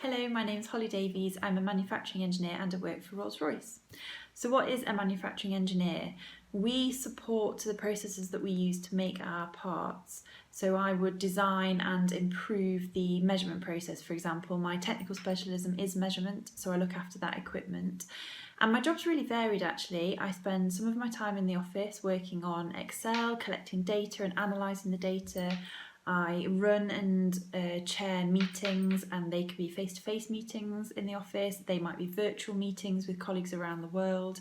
Hello, my name is Holly Davies. I'm a manufacturing engineer and I work for Rolls-Royce. So what is a manufacturing engineer? We support the processes that we use to make our parts. So I would design and improve the measurement process. For example, my technical specialism is measurement, so I look after that equipment. And my job's really varied actually. I spend some of my time in the office working on Excel, collecting data and analysing the data. I run and chair meetings, and they could be face-to-face meetings in the office. They might be virtual meetings with colleagues around the world.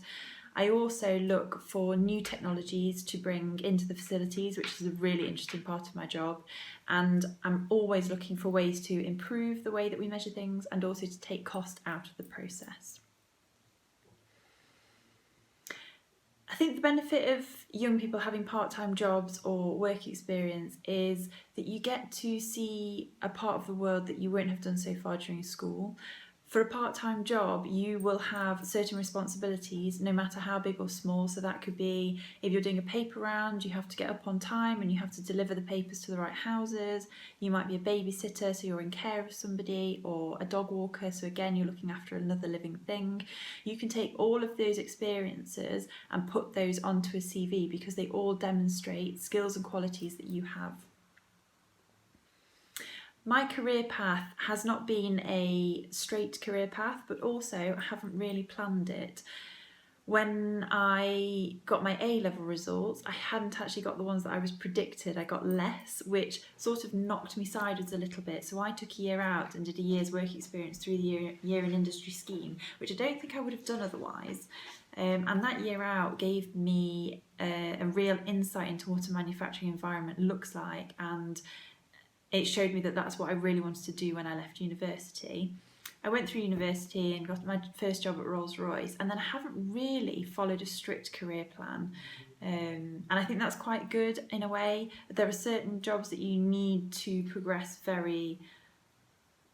I also look for new technologies to bring into the facilities, which is a really interesting part of my job. And I'm always looking for ways to improve the way that we measure things and also to take cost out of the process. I think the benefit of young people having part-time jobs or work experience is that you get to see a part of the world that you won't have done so far during school. For a part-time job, you will have certain responsibilities, no matter how big or small. So that could be if you're doing a paper round, you have to get up on time and you have to deliver the papers to the right houses. You might be a babysitter, so you're in care of somebody, or a dog walker, so again, you're looking after another living thing. You can take all of those experiences and put those onto a CV because they all demonstrate skills and qualities that you have. My career path has not been a straight career path, but also I haven't really planned it. When I got my A-level results, I hadn't actually got the ones that I was predicted. I got less, which sort of knocked me sideways a little bit. So I took a year out and did a year's work experience through the year in industry scheme, which I don't think I would have done otherwise. And that year out gave me a real insight into what a manufacturing environment looks like, and it showed me that that's what I really wanted to do when I left university. I went through university and got my first job at Rolls-Royce, and then I haven't really followed a strict career plan. And I think that's quite good in a way. There are certain jobs that you need to progress very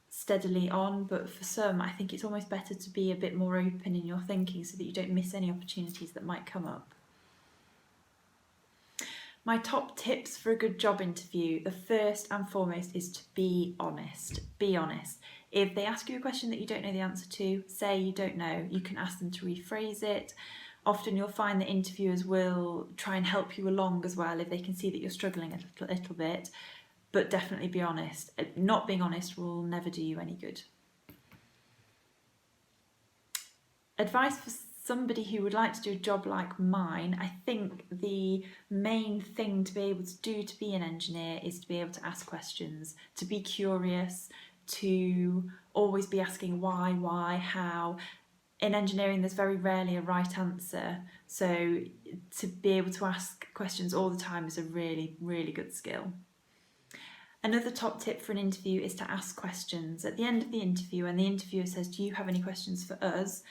steadily on, but for some I think it's almost better to be a bit more open in your thinking so that you don't miss any opportunities that might come up. My top tips for a good job interview, the first and foremost is to be honest. Be honest. If they ask you a question that you don't know the answer to, say you don't know. You can ask them to rephrase it. Often you'll find that interviewers will try and help you along as well if they can see that you're struggling a little bit, but definitely be honest. Not being honest will never do you any good. Advice for somebody who would like to do a job like mine, I think the main thing to be able to do to be an engineer is to be able to ask questions, to be curious, to always be asking why, how. In engineering, there's very rarely a right answer, so to be able to ask questions all the time is a really, really good skill. Another top tip for an interview is to ask questions. At the end of the interview, when the interviewer says, "Do you have any questions for us?"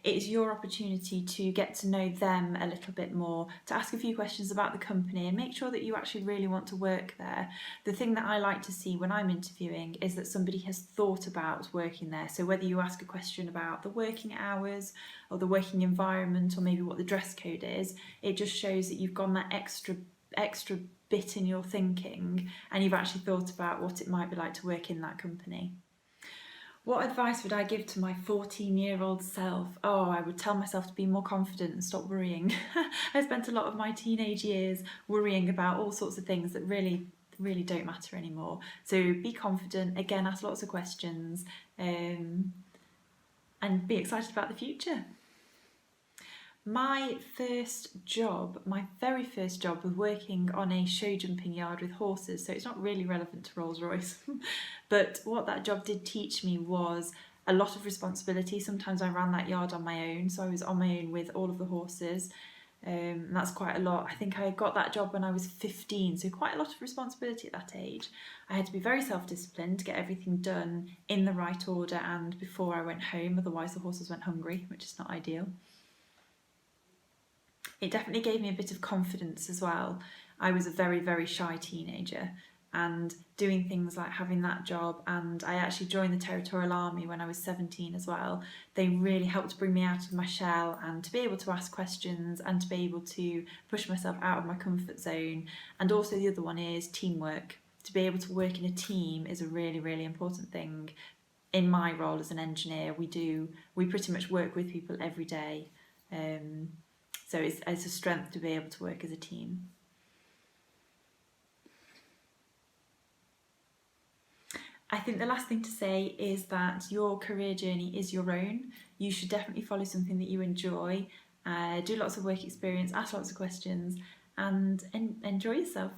it is your opportunity to get to know them a little bit more, to ask a few questions about the company and make sure that you actually really want to work there. The thing that I like to see when I'm interviewing is that somebody has thought about working there. So whether you ask a question about the working hours or the working environment or maybe what the dress code is, it just shows that you've gone that extra bit in your thinking and you've actually thought about what it might be like to work in that company. What advice would I give to my 14-year-old self? Oh, I would tell myself to be more confident and stop worrying. I spent a lot of my teenage years worrying about all sorts of things that really don't matter anymore. So be confident, again, ask lots of questions, and be excited about the future. My very first job was working on a show jumping yard with horses, so it's not really relevant to Rolls-Royce. But what that job did teach me was a lot of responsibility. Sometimes I ran that yard on my own, so I was on my own with all of the horses. And that's quite a lot. I think I got that job when I was 15, so quite a lot of responsibility at that age. I had to be very self-disciplined to get everything done in the right order and before I went home, otherwise the horses went hungry, which is not ideal. It definitely gave me a bit of confidence as well. I was a very, very shy teenager, and doing things like having that job, and I actually joined the Territorial Army when I was 17 as well. They really helped to bring me out of my shell and to be able to ask questions and to be able to push myself out of my comfort zone. And also the other one is teamwork. To be able to work in a team is a really, really important thing. in my role as an engineer, we pretty much work with people every day. So it's a strength to be able to work as a team. I think the last thing to say is that your career journey is your own. You should definitely follow something that you enjoy, do lots of work experience, ask lots of questions, and enjoy yourself.